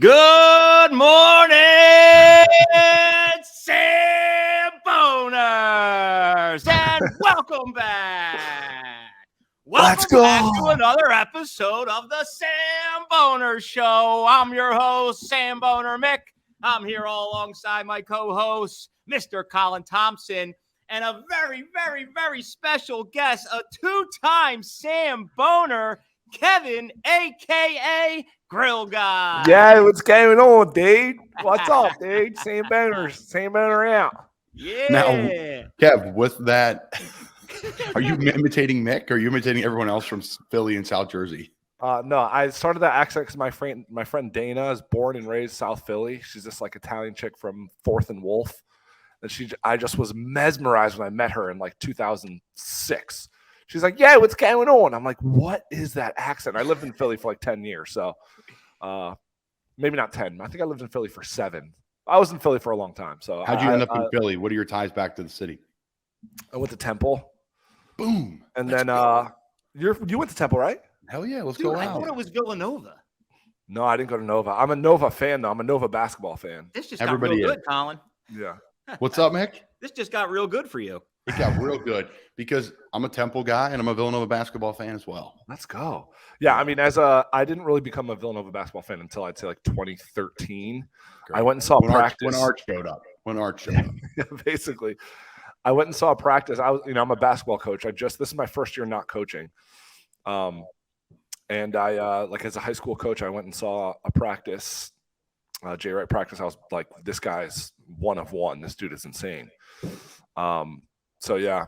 Good morning, Samboners, and welcome back. Let's Welcome back go. to another episode of the Samboner Show. I'm your host, Samboner Mick. I'm here all alongside my co-host, Mr. Colin Thompson, and a very, very, very special guest, a two-time Samboner, Kevin, a.k.a. Grill Guy. Yeah, what's going on, dude? What's up, dude? Samboner out. Yeah. Now, Kev, with that, are you imitating Mick or are you imitating everyone else from Philly and South Jersey? No, I started that accent because my friend Dana is born and raised South Philly. She's this like Italian chick from 4th and Wolf, and I just was mesmerized when I met her in like 2006. She's like, "Yeah, what's going on?" I'm like, "What is that accent?" I lived in Philly for like 10 years, so maybe not 10. I think I lived in Philly for 7. I was in Philly for a long time. So How'd you end up in Philly? What are your ties back to the city? I went to Temple. Boom. And then you went to Temple, right? Hell yeah, let's Dude, go I out. thought it was Villanova. No, I didn't go to Nova. I'm a Nova fan, though. I'm a Nova basketball fan. This just Everybody got real is. good, Colin. Yeah. What's up, Mick? This just got real good for you. It got real good because I'm a Temple guy and I'm a Villanova basketball fan as well. Let's go. Yeah, I mean, I didn't really become a Villanova basketball fan until I'd say like 2013. Great. I went and saw practice. When Art showed up. Yeah, basically. I went and saw a practice. I'm a basketball coach. This is my first year not coaching. And I like as a high school coach, I went and saw a practice, Jay Wright practice. I was like, this guy's one of one. This dude is insane. So yeah,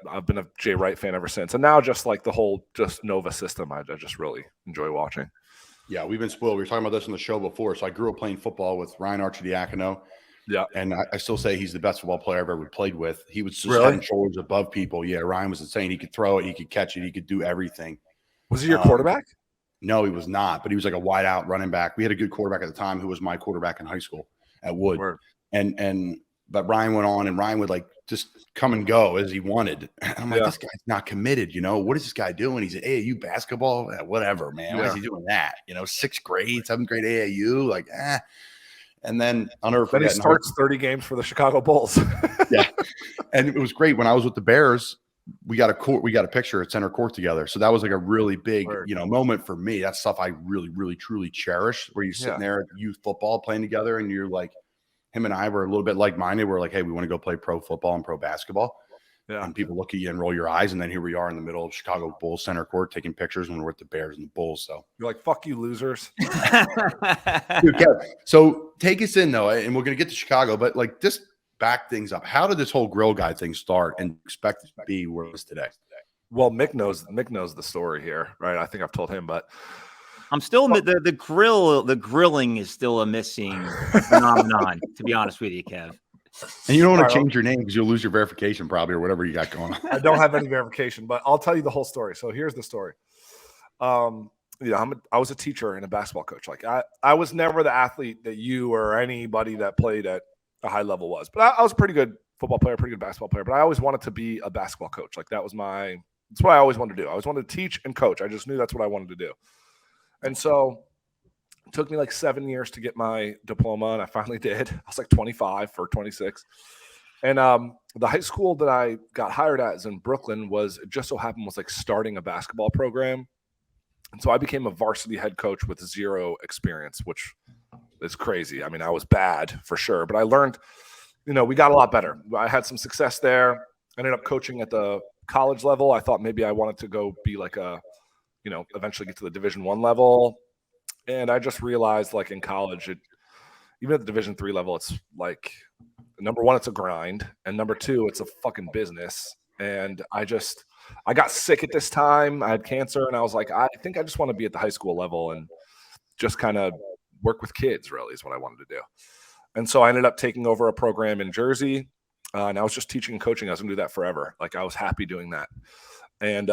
I've been a Jay Wright fan ever since. And now just like the whole Nova system, I just really enjoy watching. Yeah, we've been spoiled. We were talking about this on the show before. So I grew up playing football with Ryan Archidiacono. Yeah. And I still say he's the best football player I've ever played with. He was just Really? head and shoulders above people. Yeah, Ryan was insane. He could throw it. He could catch it. He could do everything. Was he your quarterback? No, he was not. But he was like a wide out running back. We had a good quarterback at the time who was my quarterback in high school at Wood. Word. But Ryan went on and Ryan would like just come and go as he wanted. And I'm like, Yeah. this guy's not committed. What is this guy doing? He's at AAU basketball. Whatever, man. Why is he doing that? 6th grade, 7th grade AAU. Like, And then I'll never Then forget. he starts 30 games for the Chicago Bulls. Yeah. And it was great. When I was with the Bears, we got a picture at center court together. So that was like a really big, Word. Moment for me. That's stuff I really, really, truly cherish, where you're sitting there at youth football playing together and you're like, him and I were a little bit like-minded. We're like, hey, we want to go play pro football and pro basketball. Yeah. And people look at you and roll your eyes. And then here we are in the middle of Chicago Bulls center court taking pictures when we're with the Bears and the Bulls. So You're like, fuck you, losers. Dude, Kev, so take us in though, and we're going to get to Chicago, but like just back things up. How did this whole grill guy thing start and expect it to be where it is today? Well, Mick knows the story here, right? I think I've told him, but I'm still the grilling is still a missing phenomenon, to be honest with you, Kev. And you don't want to change your name because you'll lose your verification probably or whatever you got going on. I don't have any verification, but I'll tell you the whole story. So here's the story. I was a teacher and a basketball coach. Like I was never the athlete that you or anybody that played at a high level was, but I was a pretty good football player, pretty good basketball player, but I always wanted to be a basketball coach. Like that's what I always wanted to do. I always wanted to teach and coach. I just knew that's what I wanted to do. And so it took me like 7 years to get my diploma, and I finally did. I was like 25 or 26. And the high school that I got hired at is in Brooklyn. It just so happened was like starting a basketball program. And so I became a varsity head coach with 0 experience, which is crazy. I mean, I was bad for sure, but I learned, we got a lot better. I had some success there. I ended up coaching at the college level. I thought maybe I wanted to go be like eventually get to the Division I level. And I just realized like in college, even at the Division III level, it's like, number one, it's a grind. And number two, it's a fucking business. And I got sick at this time. I had cancer and I was like, I think I just want to be at the high school level and just kind of work with kids really is what I wanted to do. And so I ended up taking over a program in Jersey and I was just teaching and coaching. I was going to do that forever. Like I was happy doing that. And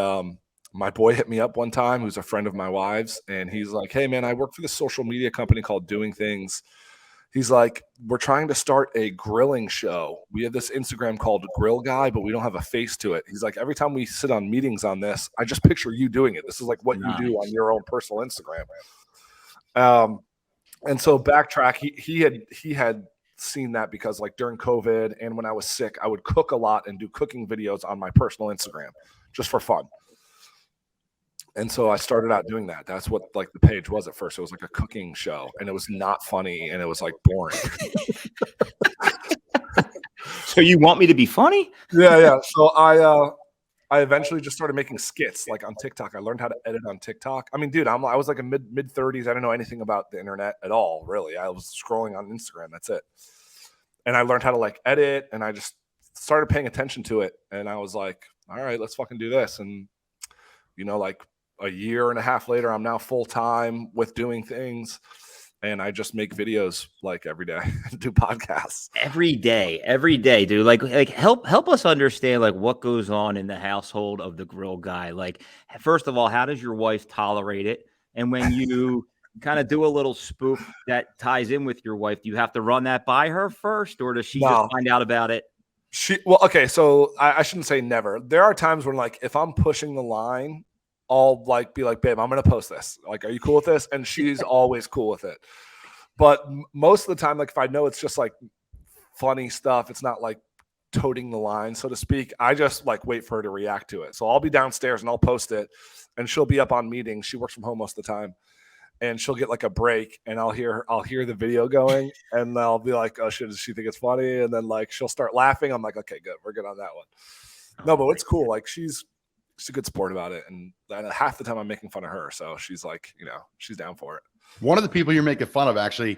my boy hit me up one time, who's a friend of my wife's, and he's like, hey, man, I work for this social media company called Doing Things. He's like, we're trying to start a grilling show. We have this Instagram called Grill Guy, but we don't have a face to it. He's like, every time we sit on meetings on this, I just picture you doing it. This is like what you do on your own personal Instagram. And so backtrack, he had seen that because like during COVID and when I was sick, I would cook a lot and do cooking videos on my personal Instagram just for fun. And so I started out doing that. That's what like the page was at first. It was like a cooking show, and it was not funny, and it was like boring. So you want me to be funny? Yeah. So I eventually just started making skits like on TikTok. I learned how to edit on TikTok. I mean, dude, I was like a mid 30s. I didn't know anything about the internet at all, really. I was scrolling on Instagram. That's it. And I learned how to like edit, and I just started paying attention to it. And I was like, all right, let's fucking do this. And like a year and a half later, I'm now full time with doing things. And I just make videos like every day, do podcasts every day, dude. Like help us understand like what goes on in the household of the grill guy. Like, first of all, how does your wife tolerate it? And when you kind of do a little spoof that ties in with your wife, do you have to run that by her first, or does she just find out about it? Okay, so I shouldn't say never. There are times when like if I'm pushing the line, I'll like be like, babe, I'm gonna post this. Like, are you cool with this? And she's always cool with it. But most of the time, like if I know it's just like funny stuff, it's not like toting the line, so to speak. I just like wait for her to react to it. So I'll be downstairs and I'll post it, and she'll be up on meetings. She works from home most of the time, and she'll get like a break, and I'll hear the video going, and I'll be like, oh shit, does she think it's funny? And then like she'll start laughing. I'm like, okay, good, we're good on that one. No, but it's cool. Like she's a good sport about it, and half the time I'm making fun of her, so she's like, she's down for it. One of the people you're making fun of, actually,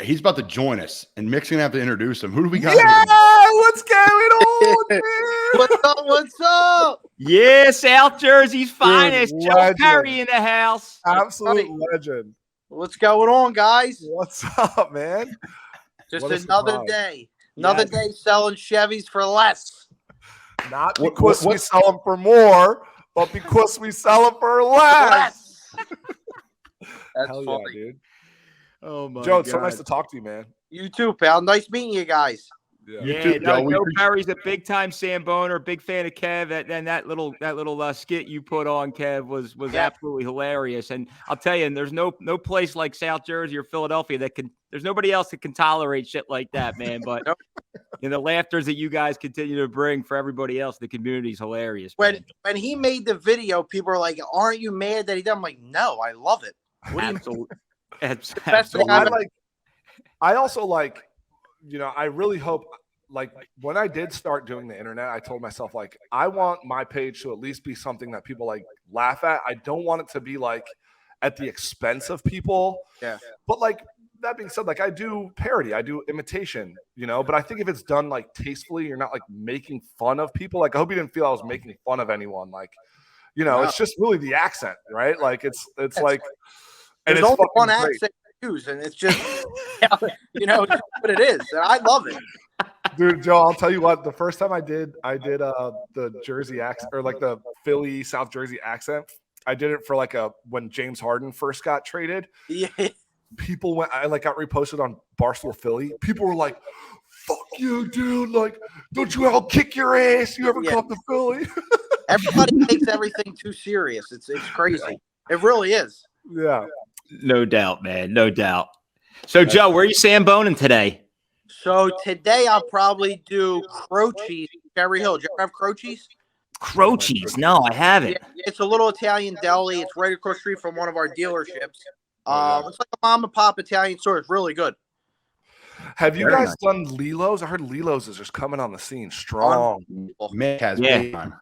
he's about to join us, and Mick's gonna have to introduce him. Who do we got? Yeah, what's going on? What's up? Yeah, South Jersey's finest, Joe legend. Perry in the house. Absolute legend. What's going on, guys? What's up, man? Just What a another surprise. day. Another day selling Chevys for less. Not because we sell them for more, but because we sell them for less. That's Hell funny. yeah, dude. Oh my Joe, it's so God. nice to talk to you, man. You too, pal. Nice meeting you guys. Yeah, too, Joe. Joe Perry's a big time Samboner, big fan of Kev. And that little skit you put on, Kev, was absolutely hilarious. And I'll tell you, and there's no place like South Jersey or Philadelphia there's nobody else that can tolerate shit like that, man. But the laughters that you guys continue to bring for everybody else, the community's hilarious. When he made the video, people were like, "Aren't you mad that he did?" I'm like, "No, I love it." What do you Absolutely. I also like, I really hope, like, when I did start doing the internet, I told myself, like, I want my page to at least be something that people like laugh at. I don't want it to be like at the expense of people. Yeah. But like that being said, like I do parody, I do imitation, but I think if it's done like tastefully, you're not like making fun of people. Like I hope you didn't feel I was making fun of anyone. Like, it's just really the accent, right? Like it's like, and there's it's only one great. accent to use, and it's just it's what it is. And I love it. Dude, Joe, I'll tell you what, the first time I did the Jersey accent, or like the Philly, South Jersey accent. I did it for like when James Harden first got traded. Yeah. People I got reposted on Barstool Philly. People were like, fuck you, dude. Like, don't you ever kick your ass? You ever come to Philly? Everybody takes everything too serious. It's crazy. It really is. Yeah. No doubt, man. No doubt. So, Joe, where are you Samboning today? So today I'll probably do Croce's, Cherry Hill. Do you ever have Croce's? Croce's? No, I haven't. Yeah, it's a little Italian deli. It's right across the street from one of our dealerships. It's like a mom and pop Italian store. It's really good. Have you guys done Lilo's? I heard Lilo's is just coming on the scene strong. Mick has Yeah. time.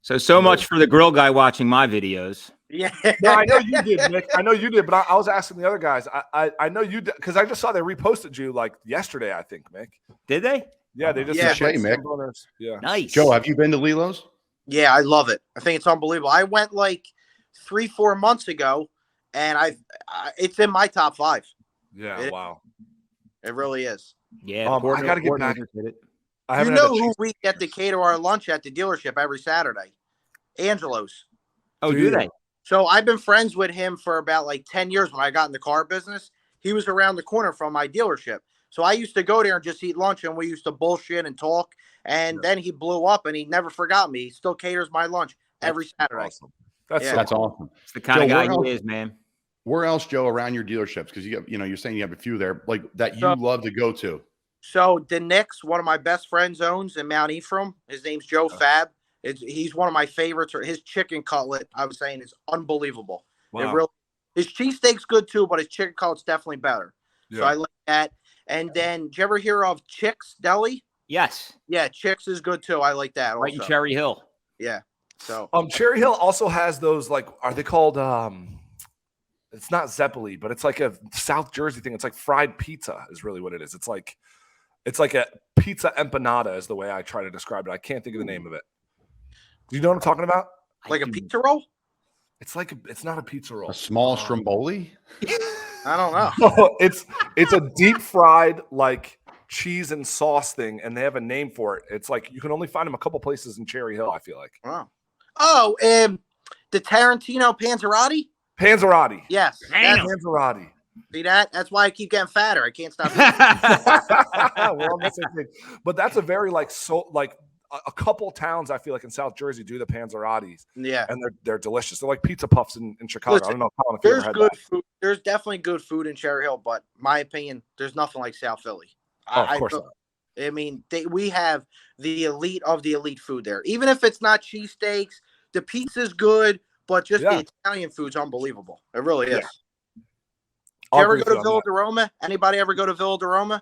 So much for the grill guy watching my videos. Yeah. No, I know you did, Nick. I know you did, but I was asking the other guys. I know you did, because I just saw they reposted you like yesterday, I think, Mick. Did they? Yeah, they just Touche, Mick. Yeah. Nice. Joe, have you been to Lilo's? Yeah, I love it. I think it's unbelievable. I went like 3-4 months ago, and it's in my top 5. Yeah, wow. It really is. Yeah. I got to get back. I You know who we get to cater our lunch at the dealership every Saturday? Angelo's. Oh, do they? So I've been friends with him for about like 10 years when I got in the car business. He was around the corner from my dealership. So I used to go there and just eat lunch, and we used to bullshit and talk. And then he blew up, and he never forgot me. He still caters my lunch every Saturday. Awesome. That's That's awesome. It's the kind of Joe, guy where he is, man. Where else, Joe, around your dealerships? Because you're saying you have a few there, like that you love to go to. So the Knicks, one of my best friends owns in Mount Ephraim. His name's Joe Fab. He's one of my favorites. Or his chicken cutlet, I was saying, is unbelievable. Wow. His cheesesteak's good too, but his chicken cutlet's definitely better. Yeah. So I like that. And then, did you ever hear of Chick's Deli? Yes. Yeah, Chick's is good too. I like that. Right in also. Cherry Hill. Yeah. So Cherry Hill also has those, like, are they called it's not Zeppeli, but it's like a South Jersey thing. It's like fried pizza is really what it is. It's like a pizza empanada is the way I try to describe it. I can't think of the name of it. Do you know what I'm talking about? like a pizza roll? It's like it's not a pizza roll. A small stromboli? I don't know. It's a deep fried like cheese and sauce thing, and they have a name for it. It's like you can only find them a couple places in Cherry Hill, I feel like. Wow. Oh, the Tarantino Panzerotti? Panzerotti. Yes. Damn. Panzerotti. See that? That's why I keep getting fatter. I can't stop. We're on the same thing. But that's a very a couple towns I feel like in South Jersey do the Panzerottis. Yeah. And they're delicious. They're like pizza puffs in Chicago. Listen, I don't know if you there's ever had good that. food. There's definitely good food in Cherry Hill, but my opinion, there's nothing like South Philly. Oh, of course not. I mean, we have the elite of the elite food there. Even if it's not cheesesteaks, the pizza's good, but just the Italian food's unbelievable. It really is. Yeah. Did you ever go to Villa de Roma? Anybody ever go to Villa de Roma?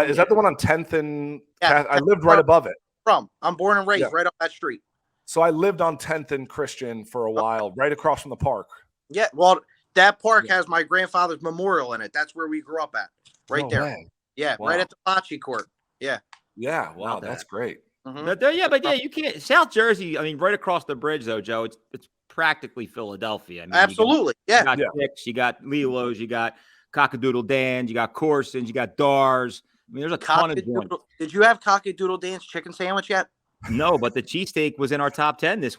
Is that the one on 10th and Yeah, I lived right above it. I'm born and raised right up that street. So I lived on 10th and Christian for a while, right across from the park. Yeah, well, that park has my grandfather's memorial in it. That's where we grew up at, right there. Way. Yeah, Wow. right at the bocce court. Yeah. Yeah, wow, Love that's that. great. Mhm. But you can't. South Jersey, I mean, right across the bridge, though, Joe, it's practically Philadelphia. I mean, Absolutely. You got Dick's, you got Lilo's, you got Cockadoodle Dan's, you got Corson's, you got Dars. I mean, there's a ton of joints. Did you have Cockadoodle Dan's chicken sandwich yet? No, but the cheesesteak was in our top 10 this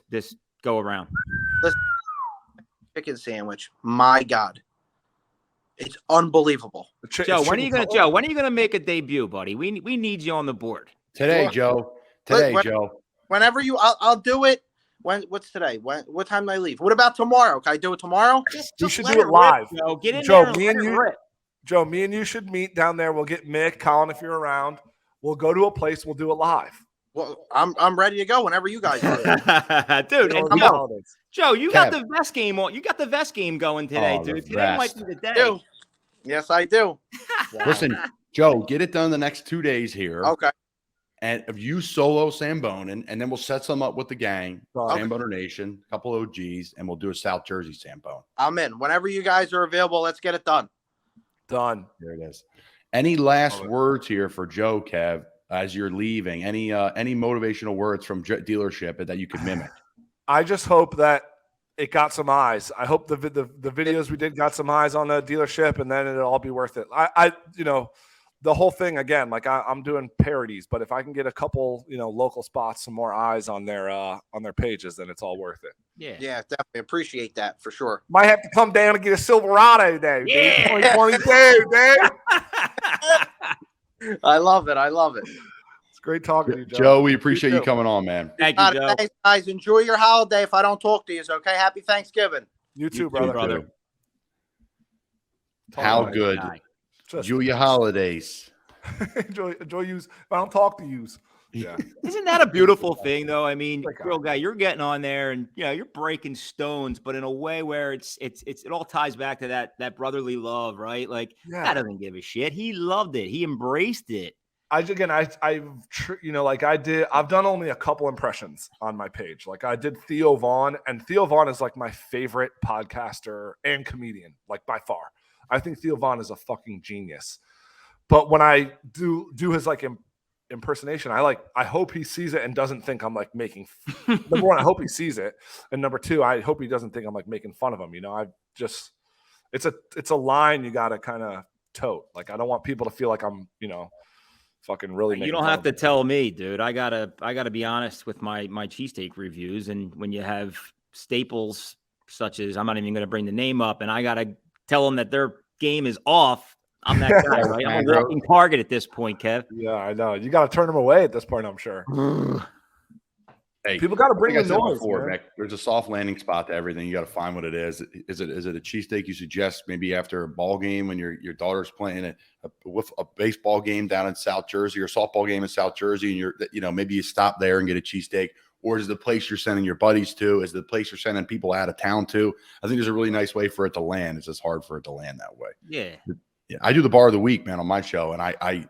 go around. Chicken sandwich. My God. It's unbelievable. Joe, when are you gonna make a debut, buddy? We need you on the board. Today, Joe. Joe. Whenever I'll do it. What's today? What time do I leave? What about tomorrow? Can I do it tomorrow? You should do it live. Joe, get in Joe, there me and you. rip. Joe, me and you should meet down there. We'll get Mick, Colin, if you're around. We'll go to a place. We'll do it live. Well, I'm ready to go whenever you guys do it. Dude, and Joe, you got Kev. the vest game on. You got the vest game going today, Oh, the dude. Today might vest. be the day. do. Yes, I do. Listen, Joe, get it done the next 2 days here. Okay. And if you solo Samboner, and then we'll set some up with the gang, Okay. Samboner Nation, a couple OGs, and we'll do a South Jersey Samboner. I'm in. Whenever you guys are available, let's get it done. Done. There it is. Any last words here for Joe, Kev, as you're leaving? Any motivational words from dealership that you could mimic? I just hope that it got some eyes. I hope the videos we did got some eyes on the dealership, and then it'll all be worth it. The whole thing again, like I'm doing parodies, but if I can get a couple, local spots, some more eyes on their pages, then it's all worth it. Yeah. Yeah, definitely appreciate that for sure. Might have to come down and get a Silverado today. Yeah. 2022, dude. I love it. I love it. It's great talking to you, Joe. Joe, we appreciate you coming on, man. Thank you, Joe. Thanks, guys. Enjoy your holiday. If I don't talk to you, okay? Happy Thanksgiving. You too, brother. How good. Just Enjoy your holidays. enjoy use. If I don't talk to use. Yeah. Isn't that a beautiful thing, though? I mean, real guy, you're getting on there and you're breaking stones, but in a way where it all ties back to that brotherly love, right? Like that doesn't give a shit. He loved it. He embraced it. I've done only a couple impressions on my page. Like I did Theo Vaughn, and Theo Vaughn is like my favorite podcaster and comedian, like by far. I think Theo Vaughn is a fucking genius. But when I do his like impersonation, I hope he sees it and doesn't think I'm like making. Number one, I hope he sees it, and number two, I hope he doesn't think I'm like making fun of him. It's a line you got to kind of tote. Like I don't want people to feel like I'm fucking really. You don't have to tell me, dude. I gotta be honest with my cheesesteak reviews, and when you have staples such as I'm not even going to bring the name up, and I gotta tell them that their game is off. I'm that guy, right? I'm a walking target at this point, Kev. Yeah, I know. You got to turn them away at this point, I'm sure. Hey, People got to bring like the I said noise, before, man. Mick, there's a soft landing spot to everything. You got to find what it is. Is it a cheesesteak you suggest maybe after a ball game when your daughter's playing a baseball game down in South Jersey or a softball game in South Jersey, and maybe you stop there and get a cheesesteak, or is it the place you're sending your buddies to? Is it the place you're sending people out of town to? I think there's a really nice way for it to land. It's just hard for it to land that way. Yeah. I do the bar of the week, man, on my show, and I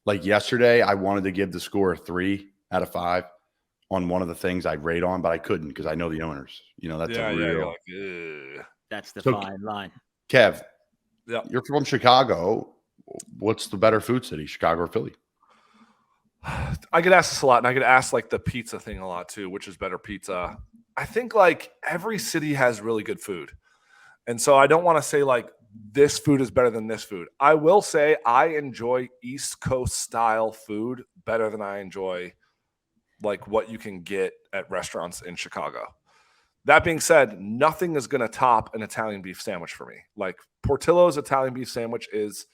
like yesterday I wanted to give the score a 3 out of 5. On one of the things I rate on, but I couldn't because I know the owners. That's a real. That's the fine line. Kev, yeah, you're from Chicago. What's the better food city, Chicago or Philly? I get asked this a lot, and I get asked like the pizza thing a lot too, which is better pizza. I think like every city has really good food. And so I don't want to say like this food is better than this food. I will say I enjoy East Coast style food better than I enjoy like what you can get at restaurants in Chicago. That being said, nothing is going to top an Italian beef sandwich for me. Like Portillo's Italian beef sandwich is,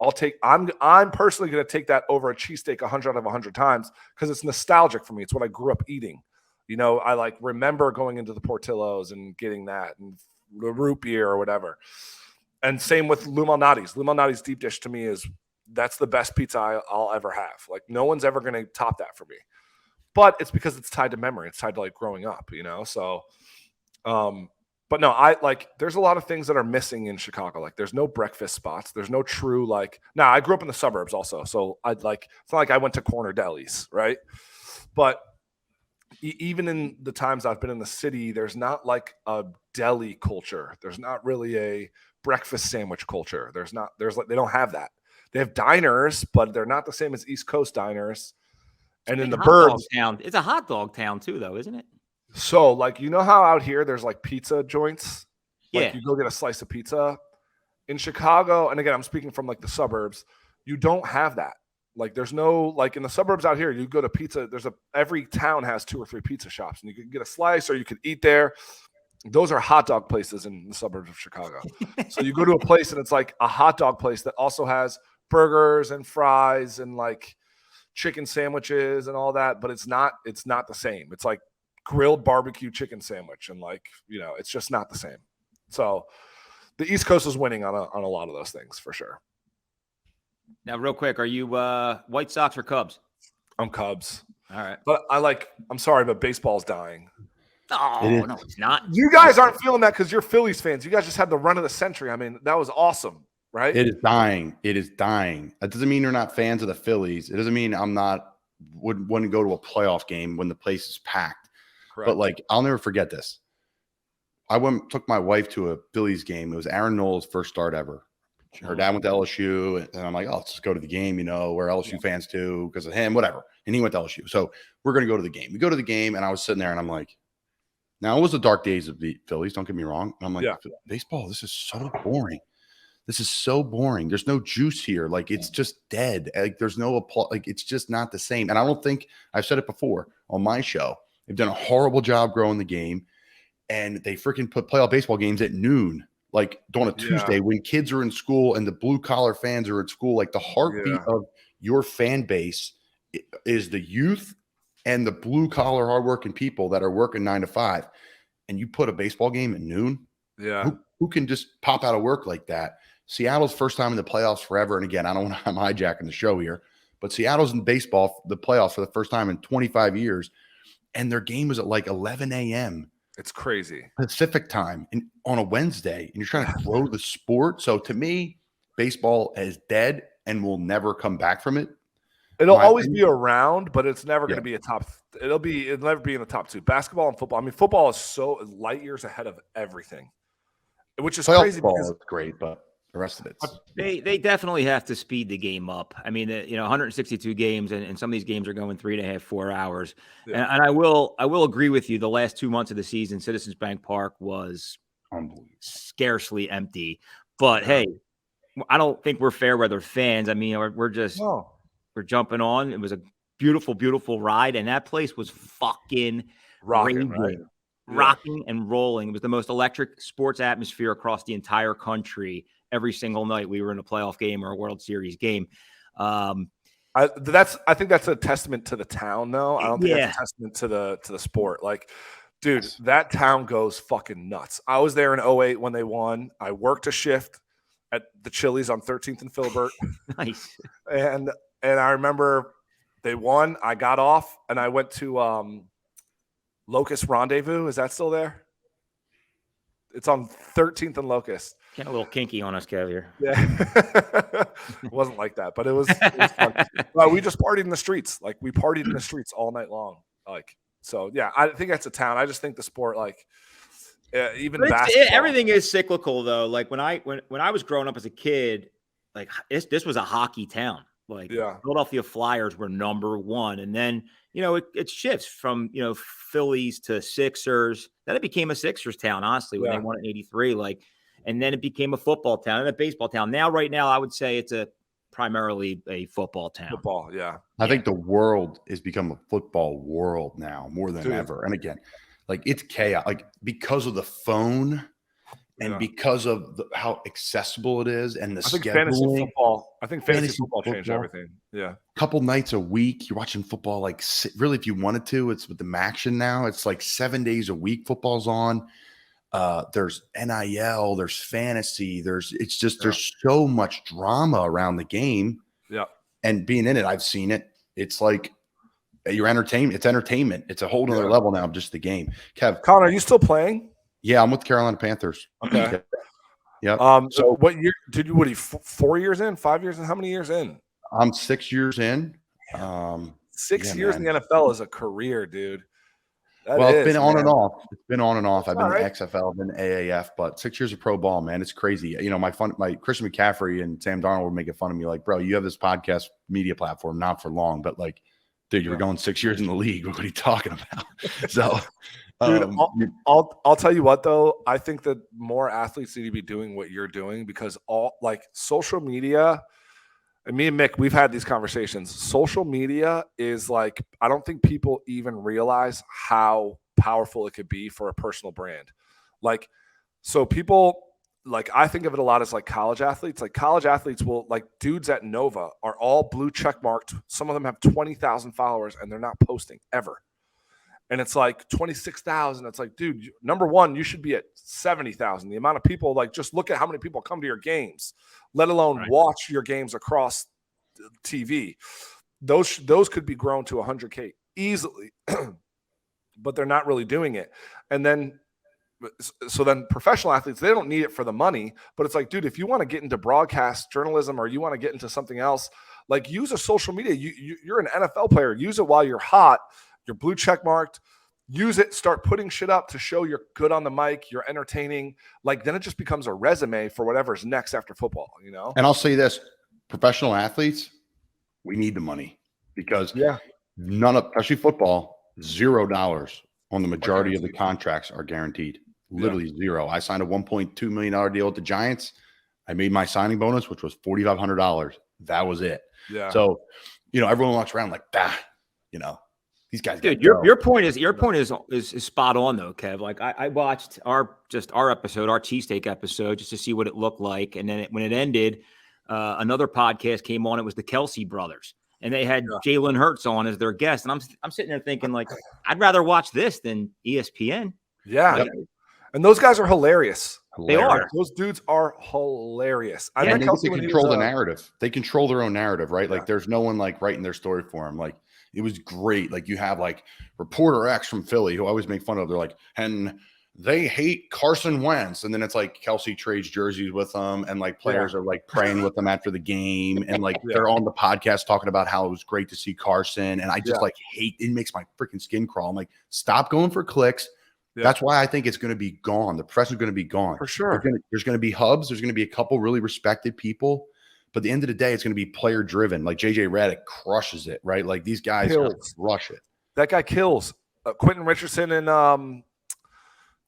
I'm personally going to take that over a cheesesteak 100 out of 100 times because it's nostalgic for me. It's what I grew up eating. I like remember going into the Portillo's and getting that and the root beer or whatever. And same with Lou Malnati's. Lou Malnati's deep dish to me that's the best pizza I'll ever have. Like no one's ever going to top that for me. But it's because it's tied to memory. It's tied to like growing up, So, but no, there's a lot of things that are missing in Chicago. Like there's no breakfast spots. There's no true now I grew up in the suburbs also. So it's not like I went to corner delis, right? But even in the times I've been in the city, there's not like a deli culture. There's not really a breakfast sandwich culture. They don't have that. They have diners, but they're not the same as East Coast diners. And in the burbs, it's a hot dog town too, though, isn't it? So, how out here there's like pizza joints? Yeah. You go get a slice of pizza. In Chicago, and again, I'm speaking from like the suburbs, you don't have that. Like there's no, in the suburbs out here, you go to pizza, every town has 2 or 3 pizza shops and you can get a slice or you could eat there. Those are hot dog places in the suburbs of Chicago. So you go to a place and it's like a hot dog place that also has burgers and fries and like chicken sandwiches and all that, but it's not the same. It's like grilled barbecue chicken sandwich and it's just not the same. So the East Coast is winning on a lot of those things for sure. Now, real quick, are you White Sox or Cubs? I'm Cubs. All right. But I'm sorry, but baseball's dying. Oh, no, it's not. You guys aren't feeling that because you're Phillies fans. You guys just had the run of the century. I mean, that was awesome. Right? It is dying. It is dying. That doesn't mean you're not fans of the Phillies. It doesn't mean wouldn't go to a playoff game when the place is packed. Correct. But I'll never forget this. I took my wife to a Phillies game. It was Aaron Noll's first start ever. Her dad went to LSU, and I'm like, let's just go to the game. We're LSU fans too because of him, whatever. And he went to LSU, so we're gonna go to the game. We go to the game, and I was sitting there, and I'm like, now it was the dark days of the Phillies. Don't get me wrong. And I'm like, baseball. This is so boring. This is so boring. There's no juice here. It's just dead. There's no applause. It's just not the same. And I don't think I've said it before on my show. They've done a horrible job growing the game, and they freaking put playoff baseball games at noon, on a Tuesday when kids are in school and the blue collar fans are at school. The heartbeat of your fan base is the youth and the blue collar hardworking people that are working 9 to 5. And you put a baseball game at noon. Yeah. Who can just pop out of work like that? Seattle's first time in the playoffs forever. And again, I'm hijacking the show here, but Seattle's in baseball, the playoffs for the first time in 25 years. And their game was at 11 a.m. It's crazy. Pacific time on a Wednesday. And you're trying to grow the sport. So to me, baseball is dead and will never come back from it. It'll always be around, but it's never going to be a top. It'll never be in the top 2. Basketball and football. I mean, football is so light years ahead of everything, which is crazy. Because it's great, but the rest of it, they definitely have to speed the game up. I mean, 162 games, and some of these games are going 3.5, 4 hours. Yeah. And I will agree with you. The last 2 months of the season, Citizens Bank Park was scarcely empty. But hey, I don't think we're fair weather fans. I mean, we're just we're jumping on. It was a beautiful, beautiful ride, and that place was fucking rocking, right? Rocking and rolling. It was the most electric sports atmosphere across the entire country. Every single night we were in a playoff game or a World Series game. I think that's a testament to the town, though. I don't think that's a testament to the sport. Like, dude, that town goes fucking nuts. I was there in 2008 when they won. I worked a shift at the Chili's on 13th and Filbert. Nice. And I remember they won. I got off and I went to Locust Rendezvous. Is that still there? It's on 13th and Locust. Getting a little kinky on us, Kev, here. Yeah. It wasn't like that, but it was fun. Well, we just partied in the streets. Like, we partied in the streets all night long. Like, so yeah, I think that's a town. I just think the sport, like, even basketball. Everything is cyclical, though. Like, when I was growing up as a kid, like, this was a hockey town. Like, Philadelphia Flyers were number one. And then, it shifts from, Phillies to Sixers. Then it became a Sixers town, honestly, when they won in 83. Like, and then it became a football town and a baseball town. Right now, I would say it's primarily a football town. Football, yeah. I think the world has become a football world now more than ever. And again, like, it's chaos. Like, because of the phone and because of how accessible it is and the scheduling. I think fantasy football changed everything. Yeah. A couple nights a week, you're watching football. Like, really, if you wanted to, it's with the Maction now. It's like 7 days a week football's on. There's NIL, there's fantasy, there's so much drama around the game. Yeah. And being in it, I've seen it. It's like you're entertainment. It's entertainment. It's a whole other level now of just the game. Kev. Connor, are you still playing? Yeah, I'm with the Carolina Panthers. Okay. Yeah. So what year did you, 4 years in, 5 years in? How many years in? I'm 6 years in. 6 years in the NFL is a career, dude. It's been on and off. It's been on and off. I've been XFL, I've been AAF, but 6 years of pro ball, man. It's crazy. My Christian McCaffrey and Sam Darnold were making fun of me, like, bro, you have this podcast media platform, not for long, but like, dude, you were going 6 years in the league. What are you talking about? So, dude, I'll tell you what, though. I think that more athletes need to be doing what you're doing, because social media. And me and Mick, we've had these conversations. Social media is like, I don't think people even realize how powerful it could be for a personal brand. Like, so people, like, I think of it a lot as like college athletes. Like, college athletes will, like, dudes at Nova are all blue check marked. Some of them have 20,000 followers and they're not posting ever. And it's like 26,000. It's like, dude, number one, you should be at 70,000. The amount of people, like, just look at how many people come to your games, let alone watch your games across TV. Those could be grown to 100K easily, but they're not really doing it. And then, so then professional athletes, they don't need it for the money, but it's like, dude, if you want to get into broadcast journalism or you want to get into something else, like, use a social media. You're an NFL player. Use it while you're hot. You're blue check marked, use it, start putting shit up to show you're good on the mic, you're entertaining. Like, then it just becomes a resume for whatever's next after football, And I'll say this, professional athletes, we need the money, because especially football, $0 on the majority of the contracts are guaranteed. Literally zero. I signed a $1.2 million deal with the Giants. I made my signing bonus, which was $4,500. That was it. Yeah. So, everyone walks around like that, These guys, dude. Your point is spot on, though, Kev. Like, I watched our episode, our cheesesteak episode, just to see what it looked like, and then when it ended, another podcast came on. It was the Kelsey brothers, and they had Jalen Hurts on as their guest. And I'm sitting there thinking, like, I'd rather watch this than ESPN. Yeah, and those guys are hilarious. They are. Those dudes are hilarious. I think Kelsey can control the narrative. They control their own narrative, right? Like, there's no one like writing their story for them. Like, it was great. Like, you have like reporter X from Philly who I always make fun of. They're like, and they hate Carson Wentz. And then it's like Kelsey trades jerseys with them, and like players are like praying with them after the game. And like they're on the podcast talking about how it was great to see Carson. And I just like hate, it makes my freaking skin crawl. I'm like, stop going for clicks. Yeah. That's why I think it's going to be gone. The press is going to be gone. For sure. There's going to be hubs. There's going to be a couple really respected people. But at the end of the day, it's going to be player driven. Like JJ Redick crushes it, right? Like, these guys crush it. That guy kills. Quentin Richardson and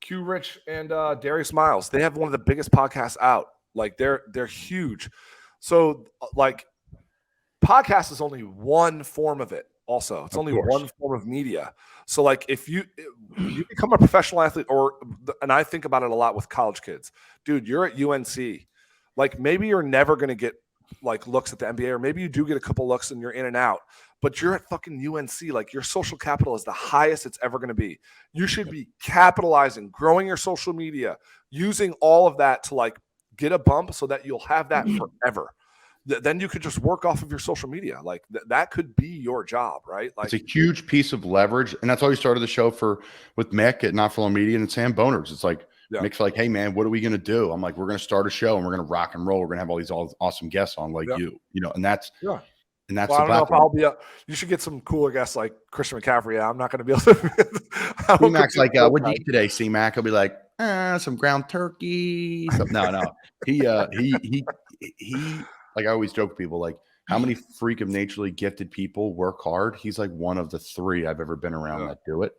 Q Rich and Darius Miles. They have one of the biggest podcasts out. Like, they're huge. So, like, podcast is only one form of it. Also, it's only one form of media. So, like, if you become a professional athlete, and I think about it a lot with college kids, dude, you're at UNC. Like, maybe you're never going to get like looks at the NBA, or maybe you do get a couple looks and you're in and out, but you're at fucking UNC. Like your social capital is the highest it's ever going to be. You should be capitalizing, growing your social media, using all of that to like get a bump so that you'll have that forever. Then you could just work off of your social media. Like that could be your job, right? Like it's a huge piece of leverage. And that's why we started the show with Mick at Not For Long Media and Samboner's. It's like, Mick's like, hey man, what are we going to do? I'm like, we're going to start a show and we're going to rock and roll. We're going to have all these awesome guests on like you know, and that's, well, the I don't know if I'll be you should get some cooler guests like Christian McCaffrey. Yeah, I'm not going to be able to. C-Mac's like, what do you eat today? C-Mac will be like, some ground turkey. No. He like I always joke with people, like how many freak of naturally gifted people work hard? He's like one of the 3 I've ever been around that do it.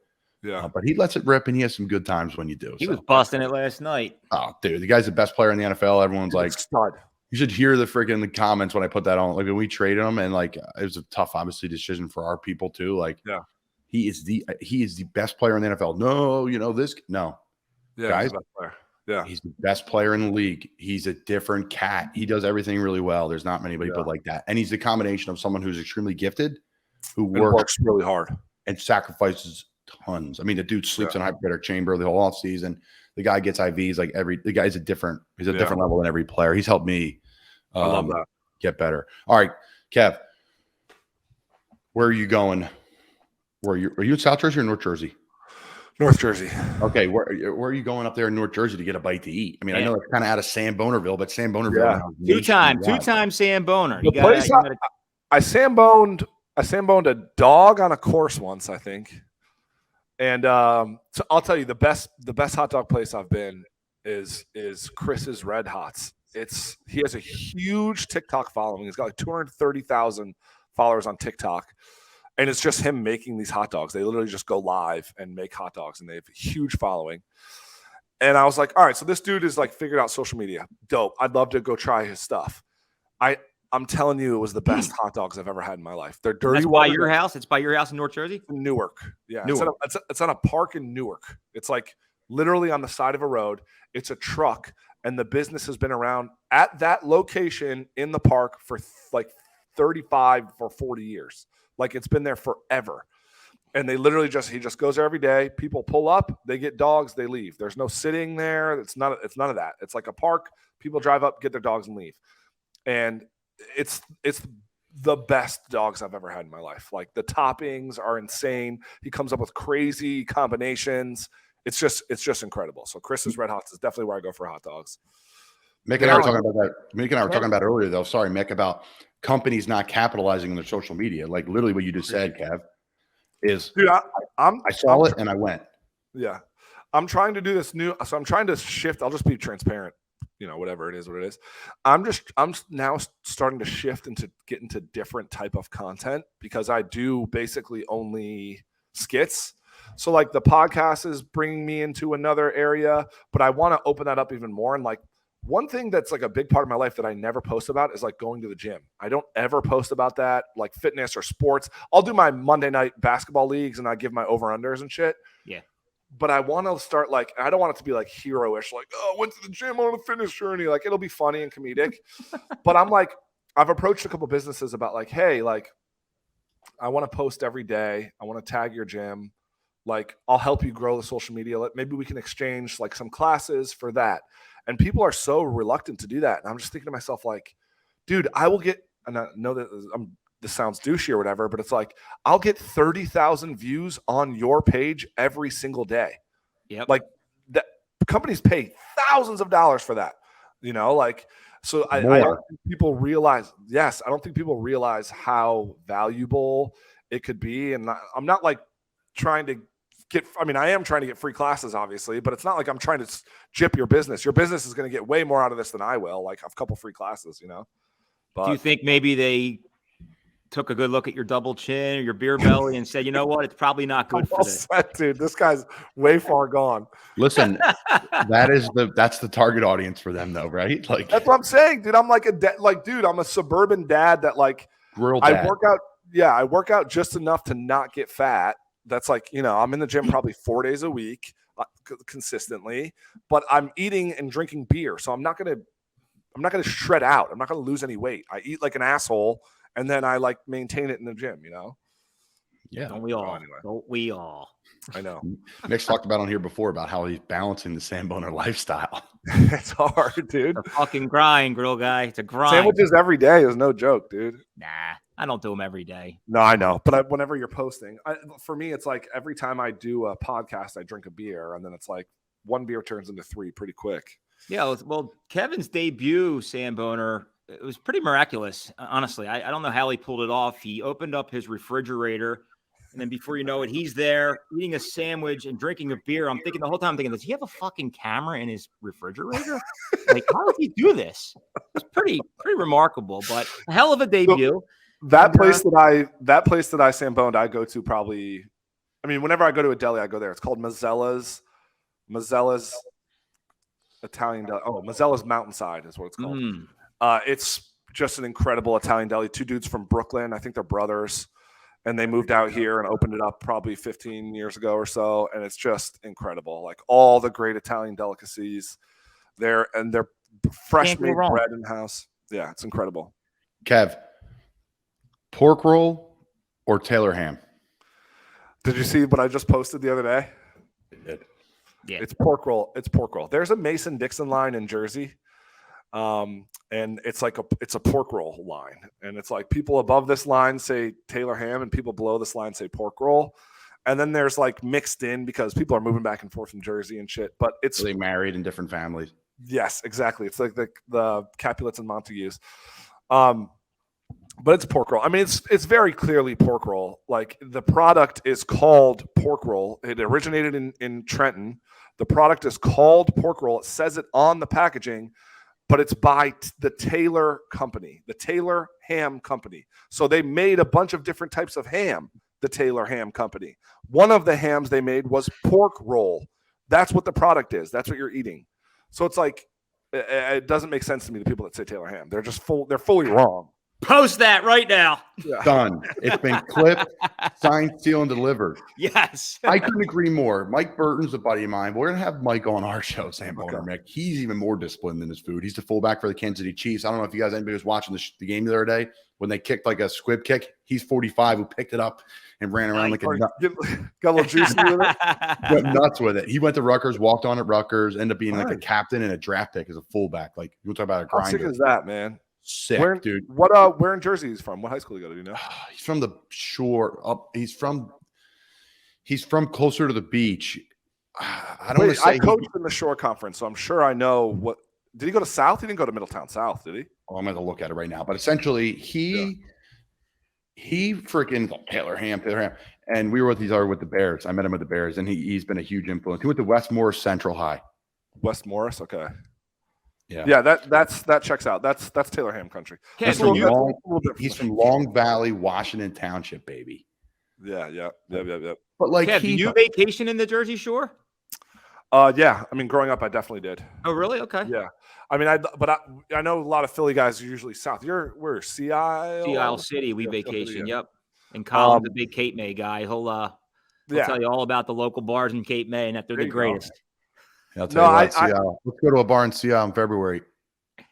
Yeah. But he lets it rip and he has some good times when you do. He was busting it last night. Oh, dude, the guy's the best player in the NFL. Everyone's like, stud. You should hear the freaking comments when I put that on. Like when we traded him, and like it was a tough, obviously, decision for our people too. Like, he is the best player in the NFL. No, guys, he's the best player. Yeah, he's the best player in the league. He's a different cat. He does everything really well. There's not many people like that, and he's the combination of someone who's extremely gifted, who works really hard and sacrifices tons. I mean, the dude sleeps in a hyperbaric chamber the whole offseason. The guy gets IVs like the guy's a different level than every player. He's helped me I love that. Get better. All right, Kev, where are you going? Are you in South Jersey or North Jersey? North Jersey. Okay, where are you going up there in North Jersey to get a bite to eat? I mean, I know it's kind of out of Sambonerville, but Sambonerville. Two-time Samboner. The place I Samboned a dog on a course once, I think. And so I'll tell you the best hot dog place I've been is Chris's Red Hots. He has a huge TikTok following. He's got like 230,000 followers on TikTok. And it's just him making these hot dogs. They literally just go live and make hot dogs, and they have a huge following. And I was like, all right, so this dude is like figured out social media. Dope. I'd love to go try his stuff. I'm telling you, it was the best hot dogs I've ever had in my life. They're dirty. That's by your house? It's by your house in North Jersey? Newark. Yeah. Newark. It's on a park in Newark. It's like literally on the side of a road. It's a truck, and the business has been around at that location in the park for like 35 or 40 years. Like it's been there forever. And they literally he just goes there every day. People pull up, they get dogs, they leave. There's no sitting there. It's none of that. It's like a park. People drive up, get their dogs, and leave. And it's the best dogs I've ever had in my life. Like the toppings are insane. He comes up with crazy combinations. It's just incredible. So Chris's Red Hots is definitely where I go for hot dogs. Mick and I were talking about that. Mick and I were talking about earlier, though. Sorry, Mick, about companies not capitalizing on their social media. Like literally what you just said, Kev, is dude, I saw it and I went. Yeah. I'm trying to do this so I'm trying to shift. I'll just be transparent. Whatever it is, what it is. I'm now starting to shift get into different type of content because I do basically only skits. So like the podcast is bringing me into another area, but I want to open that up even more. And like one thing that's like a big part of my life that I never post about is like going to the gym. I don't ever post about that, like fitness or sports. I'll do my Monday night basketball leagues and I give my over-unders and shit. Yeah. But I want to start like, I don't want it to be like heroish, like, oh, went to the gym on a fitness journey. Like it'll be funny and comedic. But I'm like, I've approached a couple businesses about like, hey, like I want to post every day. I want to tag your gym. Like I'll help you grow the social media. Maybe we can exchange like some classes for that. And people are so reluctant to do that. And I'm just thinking to myself like, dude, I will get, and I know that this sounds douchey or whatever, but it's like, I'll get 30,000 views on your page every single day. Yep. Like that companies pay thousands of dollars for that, like, so I don't think people realize, I don't think people realize how valuable it could be. And I'm not like trying to I am trying to get free classes, obviously, but it's not like I'm trying to jip your business. Your business is going to get way more out of this than I will, like a couple free classes, But do you think maybe they took a good look at your double chin or your beer belly and said, you know what, it's probably not good for this? Dude, this guy's way far gone. Listen, that's the target audience for them though, right? Like that's what I'm saying, dude. I'm like dude, I'm a suburban dad that like rural dad. I work out. Yeah, I work out just enough to not get fat. That's like, I'm in the gym probably 4 days a week consistently, but I'm eating and drinking beer. So I'm not going to to shred out. I'm not going to lose any weight. I eat like an asshole, and then I like maintain it in the gym. Yeah. Don't we all? Anyway. Don't we all? I know. Nick's talked about on here before about how he's balancing the Samboner lifestyle. It's hard, dude. It's a fucking grind, grill guy. It's a grind. Sandwiches every day is no joke, dude. Nah, I don't do them every day. No, I know. But whenever you're posting, for me, it's like every time I do a podcast, I drink a beer, and then it's like one beer turns into 3 pretty quick. Yeah, well, Kevin's debut, Samboner, it was pretty miraculous, honestly. I don't know how he pulled it off. He opened up his refrigerator, and then before you know it, he's there eating a sandwich and drinking a beer. I'm thinking the whole time, does he have a fucking camera in his refrigerator? Like, how did he do this? It's pretty remarkable, but a hell of a debut. That place that I Samboned, I go to probably. I mean, whenever I go to a deli, I go there. It's called Mazzella's Italian deli. Oh, Mazzella's Mountainside is what it's called. It's just an incredible Italian deli. 2 dudes from Brooklyn. I think they're brothers. And they moved out here and opened it up probably 15 years ago or so. And it's just incredible. Like all the great Italian delicacies there, and they're fresh made bread in house. Yeah, it's incredible. Kev, pork roll or Taylor ham? Did you see what I just posted the other day? I did. Yeah. It's pork roll. It's pork roll. There's a Mason-Dixon line in Jersey. And it's like it's a pork roll line, and it's like people above this line say Taylor ham and people below this line say pork roll, and then there's like mixed in because people are moving back and forth from Jersey and shit, but it's they married in different families. Yes, exactly. It's like the Capulets and Montagues, but it's pork roll. I mean, it's very clearly pork roll. Like the product is called pork roll. It originated in Trenton. The product is called pork roll. It says it on the packaging. But it's by the Taylor Company, the Taylor Ham Company. So they made a bunch of different types of ham, the Taylor Ham Company. One of the hams they made was pork roll. That's what the product is. That's what you're eating. So it's like, it doesn't make sense to me, the people that say Taylor Ham. They're just they're fully wrong. Post that right now. Yeah. Done. It's been clipped, signed, sealed, and delivered. Yes. I couldn't agree more. Mike Burton's a buddy of mine. We're going to have Mike on our show, Samboner Mick. He's even more disciplined than his food. He's the fullback for the Kansas City Chiefs. I don't know if you guys, anybody was watching the game the other day when they kicked like a squib kick. He's 45 who picked it up and ran around like a nut. Got a little juicy with it. Went nuts with it. He went to Rutgers, walked on at Rutgers, ended up being like a captain and a draft pick as a fullback. Like, you want to talk about a grinder. How sick is that, man? Sick, dude. Where in Jersey he's from? What high school did he go to? Do you know? He's from the shore up. He's from closer to the beach. I don't want to say. I coached in the Shore Conference, so I'm sure I know what. Did he go to South? He didn't go to Middletown South, did he? Oh, I'm going to look at it right now. But essentially, he freaking Taylor Ham, and we were with the Bears. I met him with the Bears, and he's been a huge influence. He went to West Morris Central High. West Morris, okay. Yeah, that checks out. That's Taylor Ham country. He's from Long Valley, Washington Township, baby. Yeah. But like, Kev, did you vacation in the Jersey Shore? Yeah. I mean, growing up, I definitely did. Oh, really? Okay. Yeah. I mean, I know a lot of Philly guys are usually south. We're Sea Isle City. We vacation. Yep. And Colin's a big Cape May guy. He'll tell you all about the local bars in Cape May and that they're the greatest. I'll tell you what, let's go to a bar in Sea Isle in February.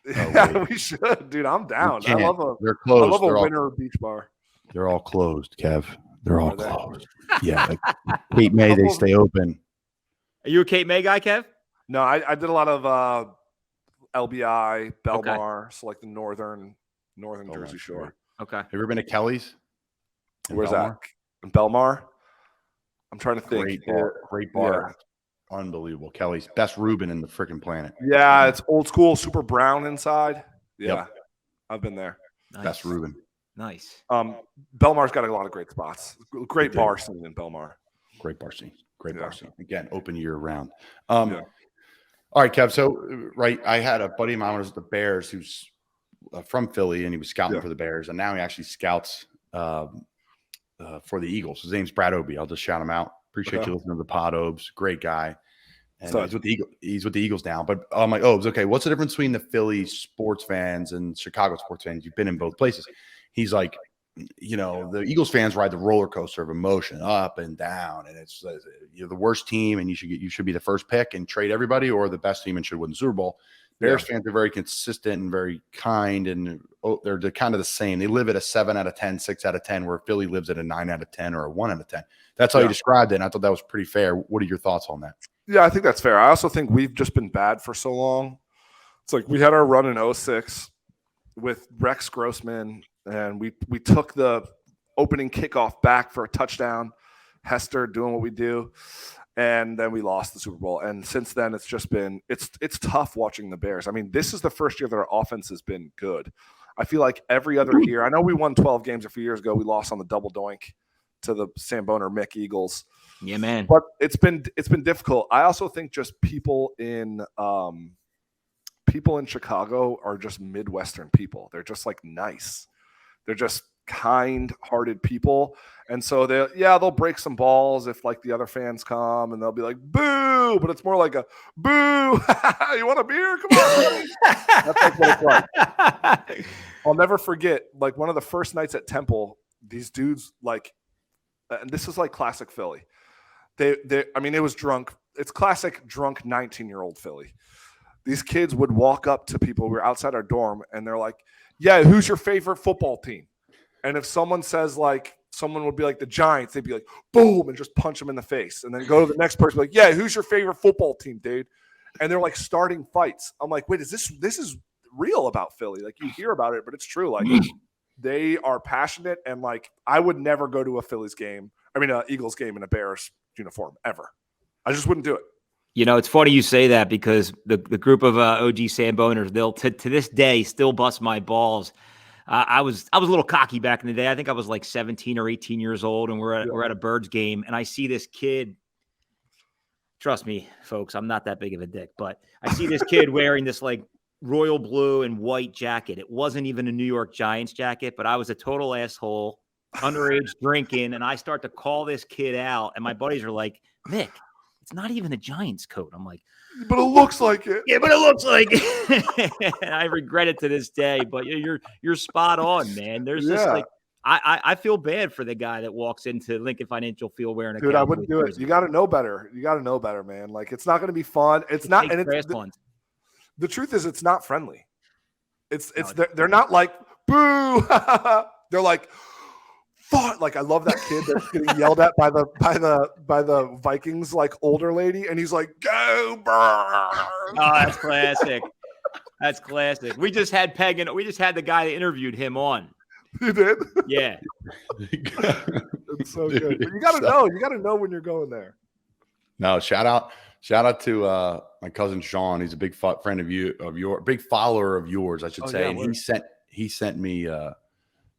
Yeah, we should, dude. I'm down. They're closed. I love a winter beach bar. They're all closed, Kev. They're all closed. Yeah, like Cape May, they stay open. Are you a Cape May guy, Kev? No, I did a lot of LBI, Belmar, so like the northern Jersey Shore. Okay. Have you ever been to Kelly's? Where's that? In Belmar? I'm trying to think. Great bar. Yeah. Unbelievable. Kelly's best Reuben in the freaking planet. Yeah, it's old school, super brown inside. Yeah, yep. I've been there. Nice. Best Reuben. Nice. Belmar's got a lot of great spots. Great bar scene in Belmar. Great bar scene. Bar scene. Again, open year round. All right, Kev. So, I had a buddy of mine who was at the Bears who's from Philly, and he was scouting for the Bears, and now he actually scouts for the Eagles. His name's Brad Obie. I'll just shout him out. Appreciate you listening to the Pod, Obes. Great guy. And so he's with the Eagles now. But I'm like, Obes, okay, what's the difference between the Philly sports fans and Chicago sports fans? You've been in both places. He's like, the Eagles fans ride the roller coaster of emotion up and down, and it's you're the worst team, and you should be the first pick and trade everybody, or the best team and should win the Super Bowl. Bears fans are very consistent and very kind, and they're kind of the same. They live at a 7 out of 10, 6 out of 10, where Philly lives at a 9 out of 10 or a 1 out of 10. That's how you described it, and I thought that was pretty fair. What are your thoughts on that? Yeah, I think that's fair. I also think we've just been bad for so long. It's like we had our run in 06 with Rex Grossman, and we took the opening kickoff back for a touchdown. Hester doing what we do. And then we lost the Super Bowl. And since then, it's just been it's tough watching the Bears. I mean, this is the first year that our offense has been good. I feel like every other year, I know we won 12 games a few years ago. We lost on the double doink to the Samboner Mick Eagles. Yeah, man. But it's been difficult. I also think just people in Chicago are just Midwestern people. They're just like nice. They're just kind-hearted people, and so they'll break some balls if like the other fans come, and they'll be like boo, but it's more like a boo. You want a beer? Come on. That's like what it's like. I'll never forget, like one of the first nights at Temple, these dudes like, and this is like classic Philly. I mean, it was drunk. It's classic drunk 19-year-old Philly. These kids would walk up to people. We were outside our dorm, and they're like, "Yeah, who's your favorite football team?" And if someone says like someone would be like the Giants, they'd be like, boom, and just punch them in the face. And then go to the next person, like, yeah, who's your favorite football team, dude? And they're like starting fights. I'm like, wait, this is real about Philly. Like you hear about it, but it's true. Like they are passionate, and like I would never go to a Phillies game. I mean, Eagles game in a Bears uniform ever. I just wouldn't do it. You know, it's funny you say that because the group of OG Samboners, they'll to this day still bust my balls. I was a little cocky back in the day. I think I was like 17 or 18 years old, and we're at a Birds game, and I see this kid. Trust me, folks, I'm not that big of a dick, but I see this kid wearing this like royal blue and white jacket. It wasn't even a New York Giants jacket, but I was a total asshole, underage drinking, and I start to call this kid out, and my buddies are like, Mick, it's not even a Giants coat. I'm like, but it looks like it. Yeah, but it looks like it. And I regret it to this day, but you're spot on, man. There's just like I feel bad for the guy that walks into Lincoln Financial Field wearing a dude. I wouldn't do it. You got to know better. You got to know better, man. Like it's not going to be fun. It's not. And it's the truth is, it's not friendly. They're not like boo. They're like. Fuck, like I love that kid that's getting yelled at by the Vikings like older lady, and he's like, "Go Birds!" Oh, that's classic. That's classic. We just had we just had the guy that interviewed him on. You did? Yeah. It's so good. But you gotta know when you're going there. No, shout out to my cousin Sean. He's a big friend of your big follower of yours, I should say. Yeah, and he sent me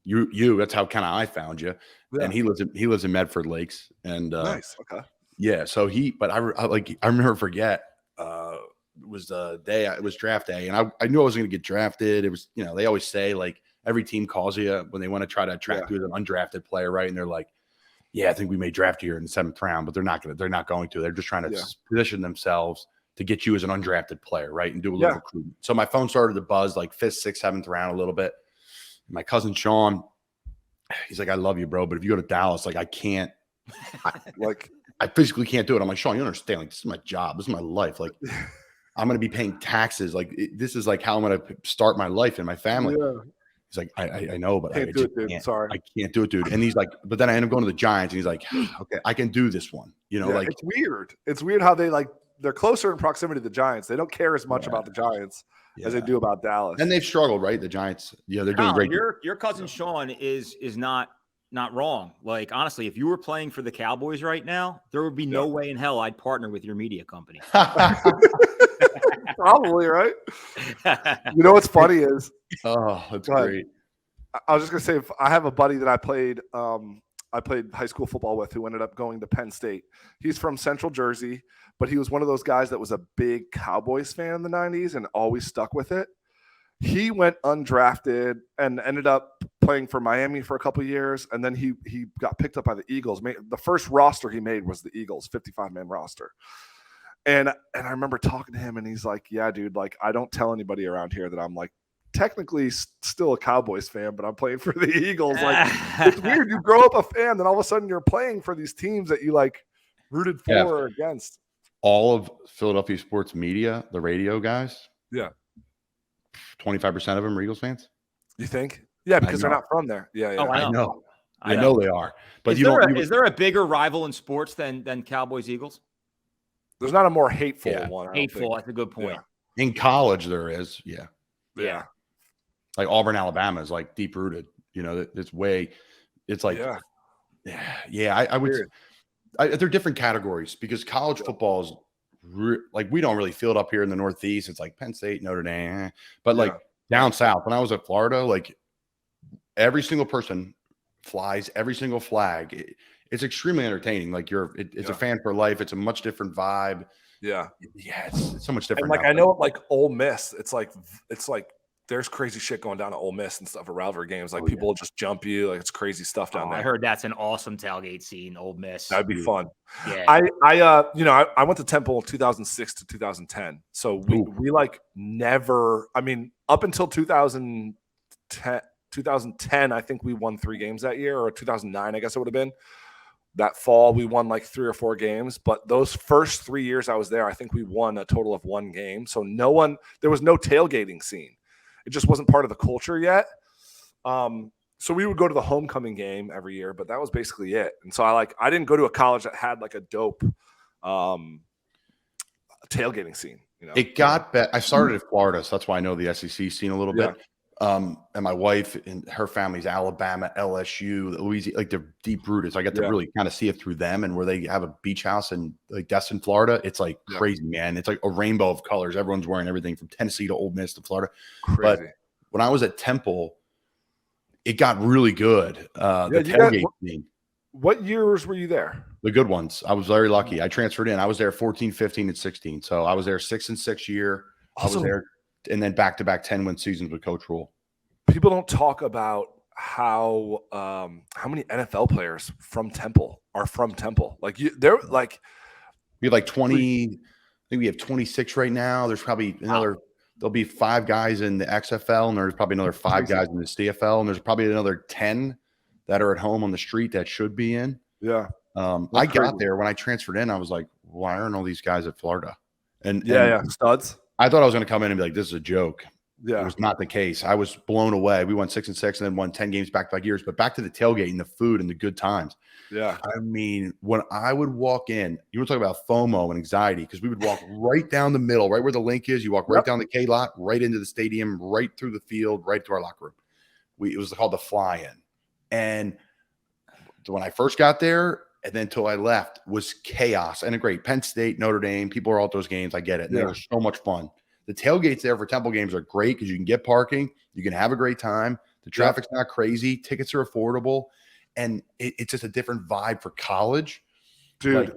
you that's how kind of I found you. Yeah. And he lives in Medford Lakes, and nice. Okay. Yeah, so I never forget it was the day it was draft day, and I knew I was going to get drafted. It was, they always say like every team calls you when they want to try to attract you as an undrafted player, right? And they're like, yeah, I think we may draft you here in the 7th round, but they're not going to. They're just trying to position themselves to get you as an undrafted player, right? And do a little recruiting. So my phone started to buzz like 5th, 6th, 7th round a little bit. My cousin Sean, he's like, I love you, bro, but if you go to Dallas, like I can't, I physically can't do it. I'm like, Sean, you don't understand. Like, this is my job. This is my life. Like, I'm going to be paying taxes. Like, this is like how I'm going to start my life and my family. Yeah. He's like, I know, but I do it, dude. Sorry. I can't do it, dude. And he's like, but then I end up going to the Giants, and he's like, okay, I can do this one. Like it's weird. It's weird how they're closer in proximity to the Giants. They don't care as much about the Giants as they do about Dallas. And they've struggled, right? The Giants, they're doing great. Your cousin Sean is not wrong. Like, honestly, if you were playing for the Cowboys right now, there would be no way in hell I'd partner with your media company. Probably, right? You know what's funny is that's great. I was just gonna say, I have a buddy that I played high school football with who ended up going to Penn State. He's from Central Jersey, but he was one of those guys that was a big Cowboys fan in the 90s and always stuck with it. He went undrafted and ended up playing for Miami for a couple of years, and then he got picked up by the Eagles. The first roster he made was the Eagles, 55-man roster. And I remember talking to him, and he's like, yeah, dude, like I don't tell anybody around here that I'm like technically still a Cowboys fan, but I'm playing for the Eagles. Like, it's weird. You grow up a fan, then all of a sudden you're playing for these teams that you like rooted for or against. All of Philadelphia sports media, the radio guys, 25% of them are Eagles fans. You think? Yeah, because they're not from there. Yeah, yeah. Oh, I know. I know they are. But is there a bigger rival in sports than Cowboys Eagles? There's not a more hateful one. Hateful. That's a good point. Yeah. In college, there is. Yeah. Yeah. Like Auburn, Alabama is like deep rooted. You know, it's way. It's like, I would. They're different categories because college football is like we don't really feel it up here in the Northeast. It's like Penn State, Notre Dame, but like down south. When I was at Florida, like every single person flies every single flag. It's extremely entertaining. Like it's a fan for life. It's a much different vibe. Yeah, it's so much different. And like I know, like Ole Miss, it's like there's crazy shit going down at Ole Miss and stuff at rivalry games. Like people will just jump you. Like it's crazy stuff down there. I heard that's an awesome tailgate scene, Ole Miss. That'd be fun. Yeah. I went to Temple 2006 to 2010. So we like never. I mean, up until 2010, I think we won 3 games that year, or 2009, I guess it would have been. That fall, we won like 3 or 4 games. But those first 3 years I was there, I think we won a total of 1 game. So there was no tailgating scene. It just wasn't part of the culture yet. So we would go to the homecoming game every year, but that was basically it. And so I didn't go to a college that had like a dope tailgating scene. You know, it got better. I started at Florida, so that's why I know the SEC scene a little bit. And my wife and her family's Alabama, LSU, Louisiana, like they're deep rooted. So I get to really kind of see it through them, and where they have a beach house in like Destin, Florida. It's like crazy, man. It's like a rainbow of colors. Everyone's wearing everything from Tennessee to Ole Miss to Florida. Crazy. But when I was at Temple, it got really good. The tailgate scene. What years were you there? The good ones. I was very lucky. I transferred in. I was there 14, 15, and 16. So I was there 6 and 6 year. Awesome. I was there. And then back-to-back 10-win seasons with Coach Rule. People don't talk about how many NFL players from Temple are from Temple. Like they're like we have like 20. I think we have 26 right now. There's probably another. There'll be 5 guys in the XFL, and there's probably another 5 guys in the CFL, and there's probably another 10 that are at home on the street that should be in. Yeah. I got there when I transferred in. I was like, why aren't all these guys at Florida? And studs. I thought I was going to come in and be like, this is a joke. Yeah. It was not the case. I was blown away. We won 6 and 6 and then won 10 games back-to-back years. But back to the tailgate and the food and the good times. Yeah. I mean, when I would walk in, you were talking about FOMO and anxiety, because we would walk right down the middle, right where the link is. You walk right down the K lot, right into the stadium, right through the field, right to our locker room. It was called the fly-in. And when I first got there, and then until I left, was chaos. And a great Penn State, Notre Dame, people are all at those games. I get it. And they were so much fun. The tailgates there for Temple games are great because you can get parking. You can have a great time. The traffic's not crazy. Tickets are affordable. And it's just a different vibe for college. Dude. Like,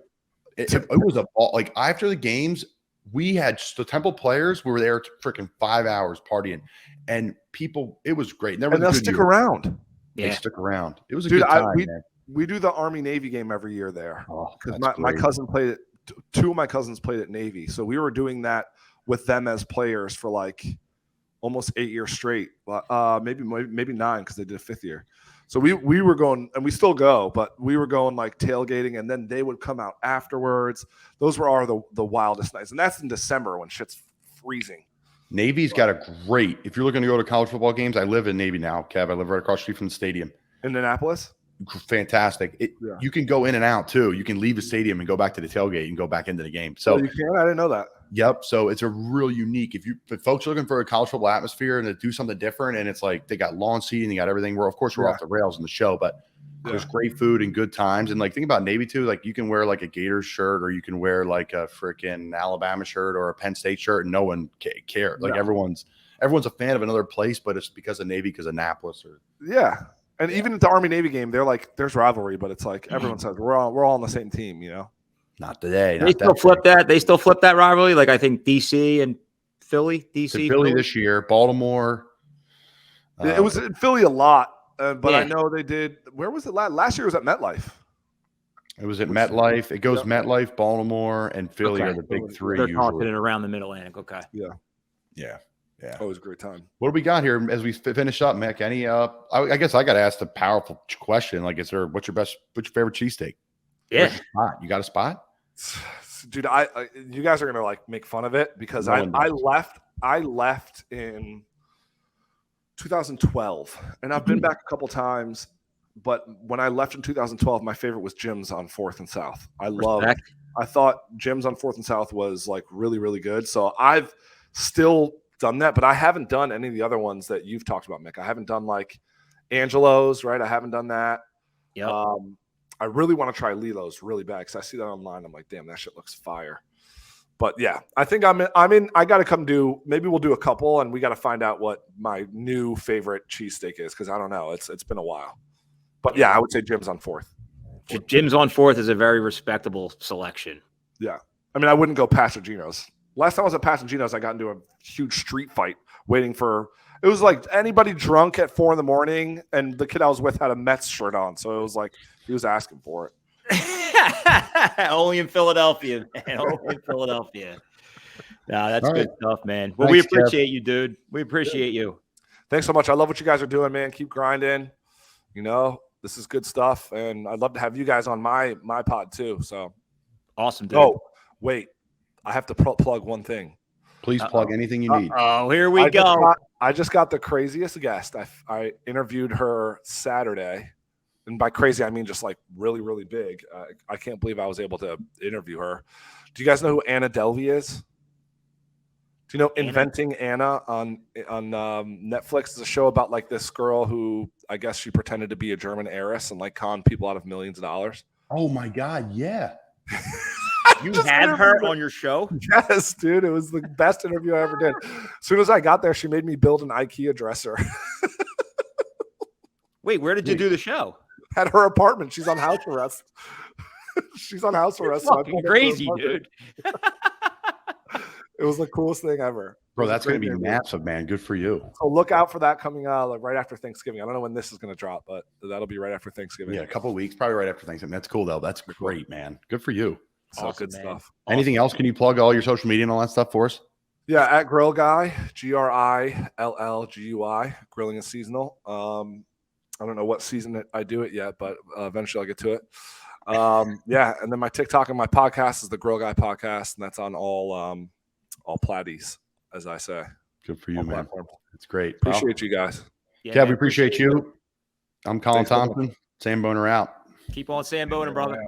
it was like after the games, we had the Temple players were there freaking 5 hours partying. And people, it was great. And they'll stick around. They stick around. It was a good time, man. We do the Army-Navy game every year there. Because my cousin played it. 2 of my cousins played at Navy. So we were doing that with them as players for like almost 8 years straight, maybe 9 because they did a 5th year. So we were going, and we still go, but we were going like tailgating, and then they would come out afterwards. Those were the wildest nights, and that's in December when shit's freezing. Navy's got a great. If you're looking to go to college football games, I live in Navy now, Kev. I live right across the street from the stadium. Indianapolis. Fantastic. You can go in and out too. You can leave the stadium and go back to the tailgate and go back into the game. So you can. I didn't know that. Yep. So it's a real unique. If folks are looking for a college football atmosphere and to do something different, and it's like they got lawn seating, they got everything. We're off the rails in the show, but there's great food and good times. And like think about Navy too. Like you can wear like a Gators shirt, or you can wear like a freaking Alabama shirt or a Penn State shirt, and no one cares. Like everyone's a fan of another place, but it's because of Navy, because of Annapolis, or And even at the Army-Navy game, they're like, there's rivalry, but it's like everyone says we're all on the same team, you know. Not today. They still flip that. They still flip that rivalry. Like I think DC and Philly. Philly this year. Baltimore. It was in Philly a lot, but I know they did. Where was it last year? Was at MetLife. It was at MetLife. It goes MetLife, Baltimore, and Philly are the big 3. They're talking it around the Mid-Atlantic. Okay. Yeah. Always a great time. What do we got here as we finish up, Mick? Any I guess I got to ask the powerful question. Like, what's your favorite cheesesteak? Yeah. You got a spot? Dude, you guys are gonna like make fun of it because I left in 2012, and I've been back a couple times. But when I left in 2012, my favorite was Jim's on 4th and South. I thought Jim's on 4th and South was like really, really good. So I've still done that, but I haven't done any of the other ones that you've talked about, Mick. I haven't done like Angelo's, right? I haven't done that. Yeah. I really want to try Lilo's really bad because I see that online. I'm like, damn, that shit looks fire. But yeah, I think I'm in. I got to come maybe we'll do a couple, and we got to find out what my new favorite cheesesteak is because I don't know. It's been a while. But yeah, I would say Jim's on 4th. Jim's on 4th is a very respectable selection. Yeah. I mean, I wouldn't go Passaginos. Last time I was at Passaginos, I got into a huge street fight waiting for – it was like anybody drunk at 4 a.m, and the kid I was with had a Mets shirt on. So it was like he was asking for it. Only in Philadelphia, man. Only in Philadelphia. No, that's All good right. stuff, man. Well, Thanks, we appreciate you, dude. We appreciate you. Thanks so much. I love what you guys are doing, man. Keep grinding. You know, this is good stuff, and I'd love to have you guys on my pod too. So Awesome, dude. Oh, wait. I have to plug one thing. Please plug anything you need. Oh, here we go. I just got the craziest guest. I interviewed her Saturday. And by crazy, I mean just like really, really big. I can't believe I was able to interview her. Do you guys know who Anna Delvey is? Do you know Inventing Anna on Netflix? It's a show about like this girl who I guess she pretended to be a German heiress and like conned people out of millions of dollars. Oh my God, yeah. You had her on your show? Yes, dude. It was the best interview I ever did. As soon as I got there, she made me build an IKEA dresser. Wait, where did you do the show? At her apartment. She's on house arrest. She's on house arrest. You're fucking crazy, dude. It was the coolest thing ever. Bro, that's going to be massive, man. Good for you. So look out for that coming like right after Thanksgiving. I don't know when this is going to drop, but that'll be right after Thanksgiving. Yeah, a couple of weeks, probably right after Thanksgiving. That's cool, though. That's great, man. Good for you. So Awesome, good man. stuff. Anything else? Can you plug all your social media and all that stuff for us? Yeah, at Grill Guy, GRILLGUI, Grilling is Seasonal. I don't know what season I do it yet, but eventually I'll get to it. Yeah, and then my TikTok and my podcast is the Grill Guy Podcast, and that's on all platties, as I say. Good for you, man. Platforms. It's great. Pal. Appreciate you guys. Yeah, Kev, man, we appreciate you. I'm Colin Thanks so much. Thompson. Samboner out. Keep on Samboner, brother.